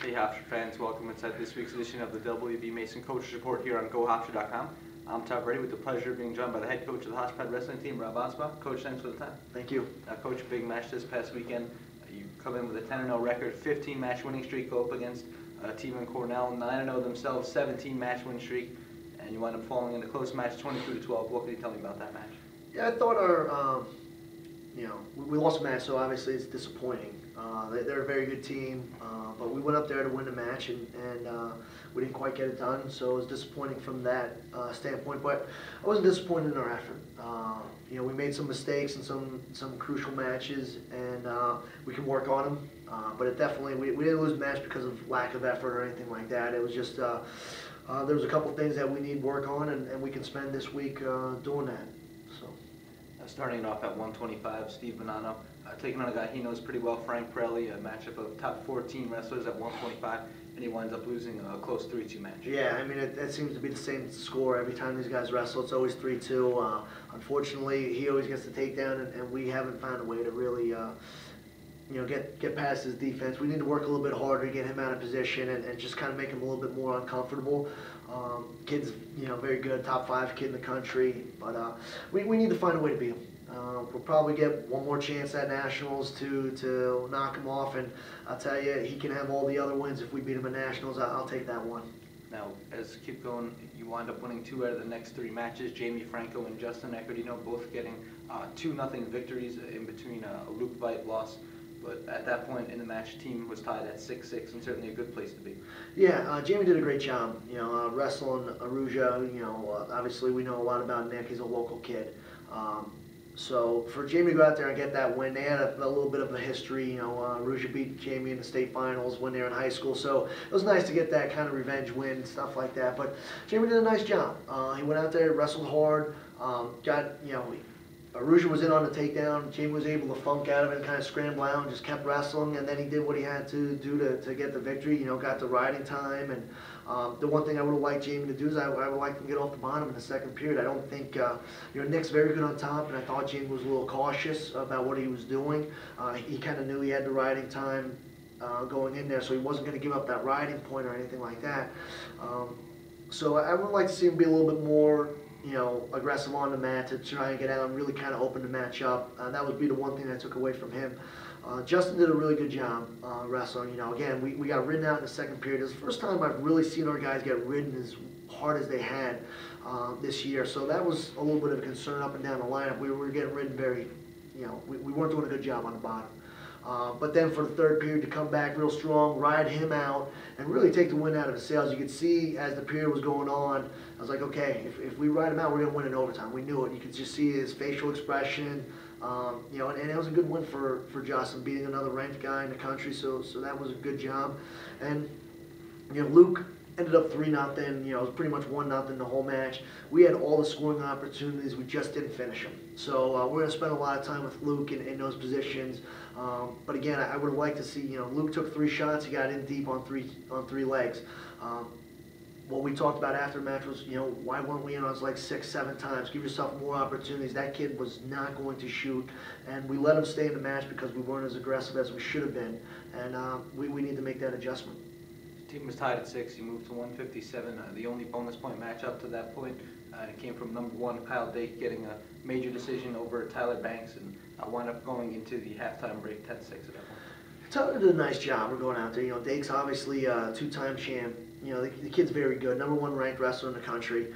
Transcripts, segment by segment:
Hey Hofstra fans, welcome inside this week's edition of the WB Mason Coaches Report here on GoHofstra.com. I'm Tom Brady with the pleasure of being joined by the head coach of the Hofstra wrestling team, Rob Anspach. Coach, thanks for the time. Thank you. Coach, big match this past weekend. You come in with a 10-0 record, 15-match winning streak, go up against a team in Cornell, 9-0 themselves, 17-match win streak, and you wind up falling in a close match, 22-12. What can you tell me about that match? Yeah, I thought our, we lost a match, so obviously it's disappointing. They're a very good team, but we went up there to win the match, and we didn't quite get it done, so it was disappointing from that standpoint. But I wasn't disappointed in our effort. We made some mistakes in some crucial matches, and we can work on them. But it definitely, we didn't lose the match because of lack of effort or anything like that. It was just, there was a couple things that we need work on, and we can spend this week doing that. So. Starting it off at 125, Steve Bonano taking on a guy he knows pretty well, Frank Pirelli, a matchup of top 14 wrestlers at 125, and he winds up losing a close 3-2 match. Yeah, I mean, it seems to be the same score every time these guys wrestle. It's always 3-2. Unfortunately, he always gets the takedown, and we haven't found a way to really get past his defense. We need to work a little bit harder to get him out of position and just kind of make him a little bit more uncomfortable. Kid's, very good, top 5 kid in the country, but we need to find a way to beat him. We'll probably get one more chance at Nationals to knock him off, and I'll tell you, he can have all the other wins. If we beat him at Nationals, I'll take that one. Now, as you keep going, you wind up winning 2 out of the next 3 matches. Jamie Franco and Justin Eckert, both getting 2-0 victories in between a Luke Veit loss. But at that point in the match, team was tied at 6-6, and certainly a good place to be. Yeah, Jamie did a great job. Wrestling Aruja. Obviously we know a lot about Nick. He's a local kid. So for Jamie to go out there and get that win, they had a little bit of a history. Aruja beat Jamie in the state finals when they were in high school. So it was nice to get that kind of revenge win and stuff like that. But Jamie did a nice job. He went out there, wrestled hard, Aruja was in on the takedown. Jamie was able to funk out of it and kind of scramble out and just kept wrestling, and then he did what he had to do to get the victory. Got the riding time, and the one thing I would have liked Jamie to do is I would like him to get off the bottom in the second period. I don't think, Nick's very good on top, and I thought Jamie was a little cautious about what he was doing. He kind of knew he had the riding time going in there, so he wasn't going to give up that riding point or anything like that. So I would like to see him be a little bit more aggressive on the mat to try and get out and really kind of open the match up. That would be the one thing I took away from him. Justin did a really good job wrestling. Again, we got ridden out in the second period. It was the first time I've really seen our guys get ridden as hard as they had this year. So that was a little bit of a concern up and down the lineup. We were getting ridden very, we weren't doing a good job on the bottom. But then for the third period to come back real strong, ride him out, and really take the wind out of his sails. You could see as the period was going on, I was like, okay, if we ride him out, we're going to win in overtime. We knew it. You could just see his facial expression, and it was a good win for Justin, beating another ranked guy in the country, so that was a good job. And, Luke ended up 3-0. It was pretty much 1-0 the whole match. We had all the scoring opportunities. We just didn't finish them. So we're going to spend a lot of time with Luke in those positions. But again, I would have liked to see, Luke took 3 shots. He got in deep on three legs. What we talked about after the match was, why weren't we in on like 6-7 times? Give yourself more opportunities. That kid was not going to shoot, and we let him stay in the match because we weren't as aggressive as we should have been, and we need to make that adjustment. The team was tied at 6. You moved to 157. The only bonus point match up to that point, it came from number 1 Kyle Dake getting a major decision over Tyler Banks, and wound up going into the halftime break 10-6 at that point. Tyler did a nice job. We're going out there. Dake's obviously a 2-time champ. The kid's very good. Number 1 ranked wrestler in the country.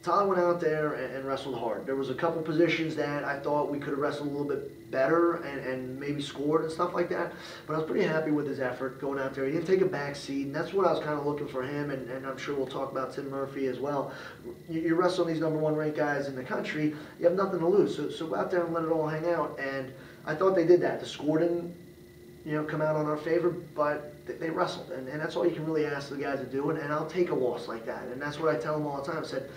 Tyler went out there and wrestled hard. There was a couple positions that I thought we could have wrestled a little bit better and maybe scored and stuff like that. But I was pretty happy with his effort going out there. He didn't take a back seat, and that's what I was kind of looking for him, and I'm sure we'll talk about Tim Murphy as well. You're wrestling these number 1 ranked guys in the country. You have nothing to lose, so go out there and let it all hang out. And I thought they did that. The score didn't come out on our favor, but they wrestled, and that's all you can really ask the guys to do, and I'll take a loss like that, and that's what I tell them all the time. I said,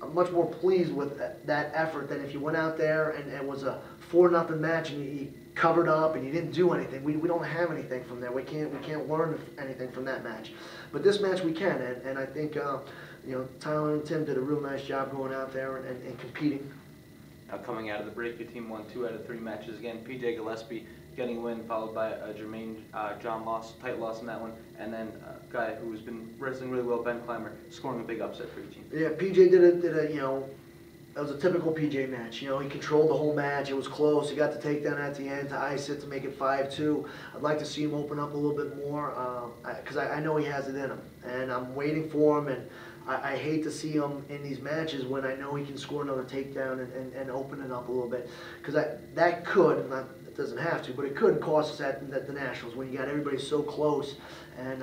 I'm much more pleased with that effort than if you went out there and it was a 4-0 match and you covered up and you didn't do anything. We don't have anything from there. We can't learn anything from that match, but this match we can, and I think Tyler and Tim did a real nice job going out there and competing. Coming out of the break, your team won 2 out of 3 matches again. PJ Gillespie getting a win, followed by a Jermaine John loss, tight loss in that one, and then a guy who's been wrestling really well, Ben Clymer, scoring a big upset for your team. Yeah, PJ did a that was a typical PJ match. He controlled the whole match. It was close. He got the takedown at the end to ice it to make it 5-2. I'd like to see him open up a little bit more because I know he has it in him, and I'm waiting for him. And I hate to see him in these matches when I know he can score another takedown and open it up a little bit, because that could, not, it doesn't have to, but it could cost us at the Nationals when you got everybody so close and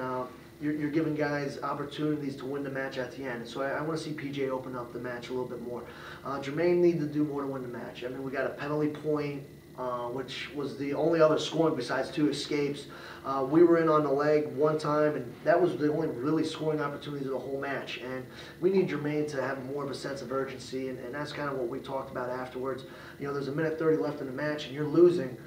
you're giving guys opportunities to win the match at the end. So I want to see PJ open up the match a little bit more. Jermaine needed to do more to win the match. I mean, we got a penalty point, which was the only other scoring besides 2 escapes. We were in on the leg one time, and that was the only really scoring opportunity of the whole match. And we need Jermaine to have more of a sense of urgency, and that's kind of what we talked about afterwards. There's a minute 30 left in the match, and you're losing.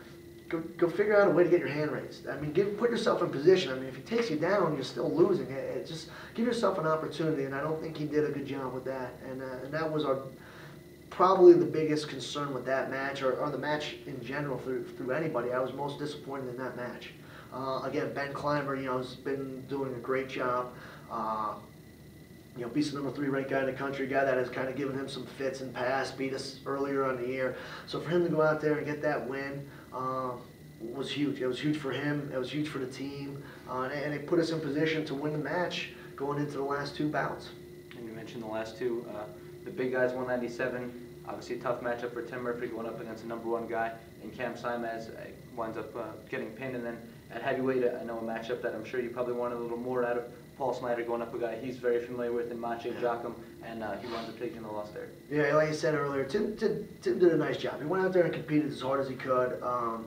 Go figure out a way to get your hand raised. I mean, put yourself in position. I mean, if he takes you down, you're still losing. Just give yourself an opportunity, and I don't think he did a good job with that. And that was probably the biggest concern with that match, or the match in general through anybody. I was most disappointed in that match. Again, Ben Clymer, has been doing a great job. Beats the number 3 ranked guy in the country, guy that has kind of given him some fits in past, beat us earlier on the year. So for him to go out there and get that win was huge. It was huge for him. It was huge for the team. And it put us in position to win the match going into the last 2 bouts. And you mentioned the last 2. The big guys, 197. Obviously a tough matchup for Tim Murphy going up against the number 1 guy. And Cam Simez winds up getting pinned. And then at heavyweight, I know a matchup that I'm sure you probably wanted a little more out of. Paul Snyder going up a guy he's very familiar with in Maciej Jakim, and he winds up taking the loss there. Yeah, like I said earlier, Tim did a nice job. He went out there and competed as hard as he could.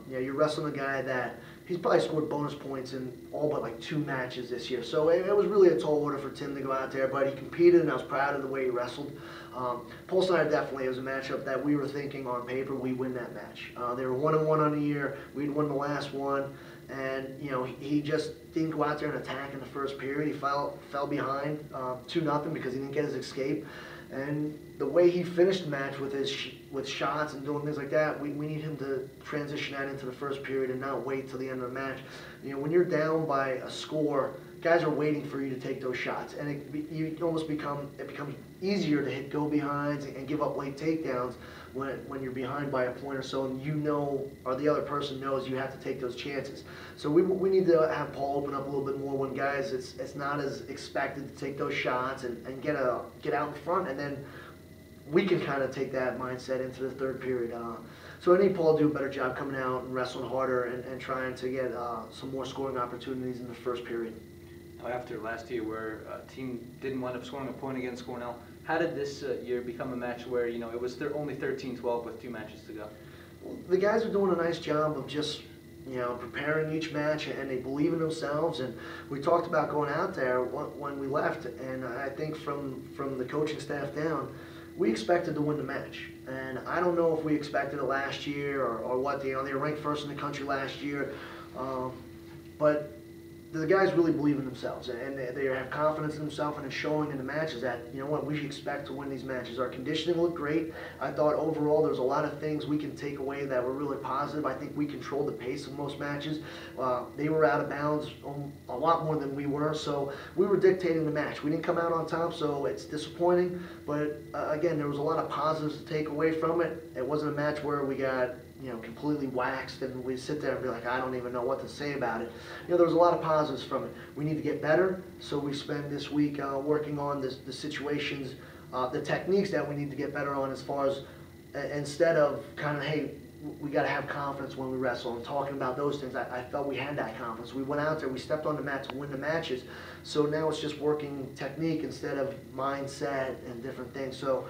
You're wrestling a guy that he's probably scored bonus points in all but like 2 matches this year. So it was really a tall order for Tim to go out there, but he competed, and I was proud of the way he wrestled. Paul Snyder definitely was a matchup that we were thinking on paper we win that match. They were 1-1 on the year. We'd won the last one. And, he just didn't go out there and attack in the first period. He fell behind 2-0 because he didn't get his escape. And the way he finished the match with shots and doing things like that, we need him to transition that into the first period and not wait till the end of the match. When you're down by a score, guys are waiting for you to take those shots, and it becomes easier to hit go-behinds and give up late takedowns when you're behind by a point or so, and or the other person knows you have to take those chances. So we need to have Paul open up a little bit more when guys it's not as expected to take those shots and get out in front, and then we can kind of take that mindset into the third period. So I need Paul to do a better job coming out and wrestling harder and trying to get some more scoring opportunities in the first period. After last year where a team didn't wind up scoring a point against Cornell, how did this year become a match where, it was only 13-12 with 2 matches to go? Well, the guys are doing a nice job of just, preparing each match, and they believe in themselves. And we talked about going out there when we left, and I think from the coaching staff down, we expected to win the match. And I don't know if we expected it last year or what. They were ranked first in the country last year, but the guys really believe in themselves, and they have confidence in themselves, and it's showing in the matches that, we expect to win these matches. Our conditioning looked great. I thought overall there was a lot of things we can take away that were really positive. I think we controlled the pace of most matches. They were out of bounds a lot more than we were, so we were dictating the match. We didn't come out on top, so it's disappointing, but again, there was a lot of positives to take away from it. It wasn't a match where we got completely waxed and we sit there and be like, I don't even know what to say about it. There was a lot of positives from it. We need to get better, so we spend this week working on the situations, the techniques that we need to get better on, as far as instead of kind of, hey, we got to have confidence when we wrestle, and talking about those things. I felt we had that confidence. We went out there, we stepped on the mat to win the matches, so now it's just working technique instead of mindset and different things. So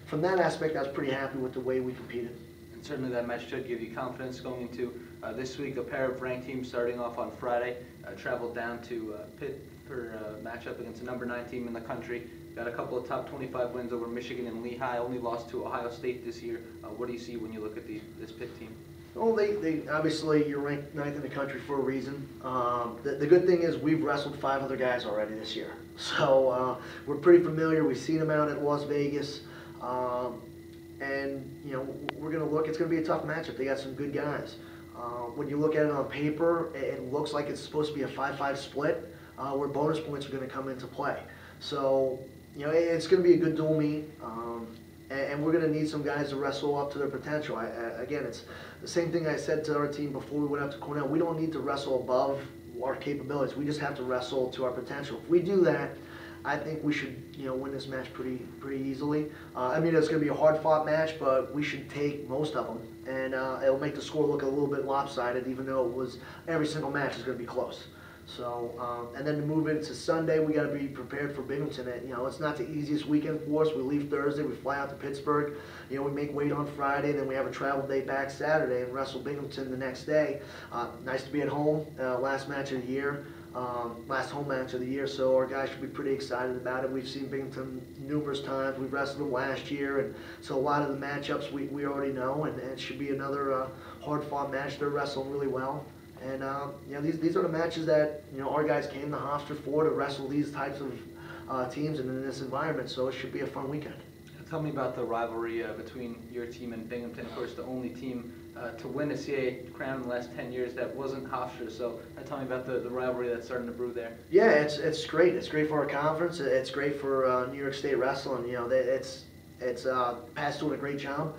from that aspect, I was pretty happy with the way we competed. Certainly that match should give you confidence going into this week. A pair of ranked teams starting off on Friday traveled down to Pitt for a matchup against the number 9 team in the country. Got a couple of top 25 wins over Michigan and Lehigh, only lost to Ohio State this year. What do you see when you look at this Pitt team? Well, they obviously, you're ranked 9th in the country for a reason. The good thing is we've wrestled 5 other guys already this year. So we're pretty familiar. We've seen them out at Las Vegas. And, we're going to look, it's going to be a tough matchup. They got some good guys. When you look at it on paper, it looks like it's supposed to be a 5-5 split, where bonus points are going to come into play. So, it's going to be a good dual meet, and we're going to need some guys to wrestle up to their potential. Again, it's the same thing I said to our team before we went up to Cornell. We don't need to wrestle above our capabilities. We just have to wrestle to our potential. If we do that, I think we should, win this match pretty easily. I mean, it's going to be a hard-fought match, but we should take most of them, and it'll make the score look a little bit lopsided, even though every single match is going to be close. So, and then to move into Sunday, we got to be prepared for Binghamton. It's not the easiest weekend for us. We leave Thursday, we fly out to Pittsburgh. We make weight on Friday, then we have a travel day back Saturday and wrestle Binghamton the next day. Nice to be at home, last match of the year, last home match of the year. So our guys should be pretty excited about it. We've seen Binghamton numerous times. We've wrestled them last year, and so a lot of the matchups we already know, and it should be another hard-fought match. They're wrestling really well. And these are the matches that our guys came to Hofstra for, to wrestle these types of teams and in this environment. So it should be a fun weekend. Tell me about the rivalry between your team and Binghamton. Of course, the only team to win a CAA crown in the last 10 years that wasn't Hofstra. So tell me about the rivalry that's starting to brew there. Yeah, it's great. It's great for our conference. It's great for New York State wrestling. Pat's doing a great job.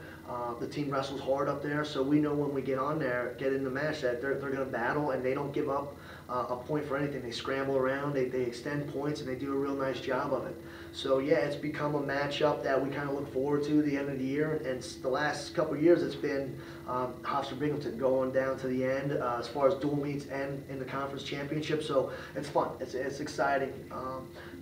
The team wrestles hard up there, so we know when we get on there, get in the match, that they're going to battle, and they don't give up a point for anything. They scramble around, they extend points, and they do a real nice job of it. So yeah, it's become a matchup that we kind of look forward to the end of the year, and the last couple of years it's been Hofstra Binghamton going down to the end as far as dual meets and in the conference championship. So it's fun, it's exciting.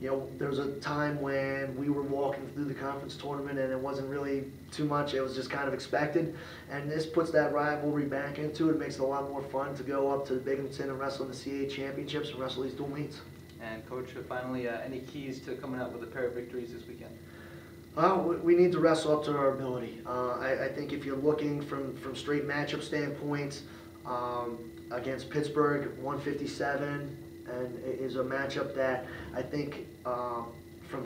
There was a time when we were walking through the conference tournament and it wasn't really too much, it was just kind of expected, and this puts that rivalry back into it. It makes it a lot more fun to go up to Binghamton and wrestle in the CAA championships and wrestle these dual meets. And Coach, finally, any keys to coming out with a pair of victories this weekend? We need to wrestle up to our ability. I think if you're looking from straight matchup standpoints, against Pittsburgh, 157, and it is a matchup that I think from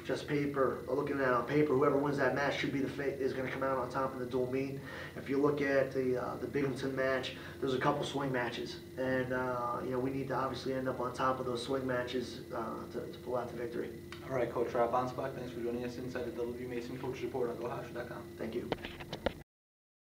just paper, looking at it on paper, whoever wins that match should be is going to come out on top in the dual meet. If you look at the Binghamton match, there's a couple swing matches, and we need to obviously end up on top of those swing matches to pull out the victory. All right, Coach Rob Anspach, thanks for joining us inside the W. Mason Coach Report on GoHofstra.com. Thank you.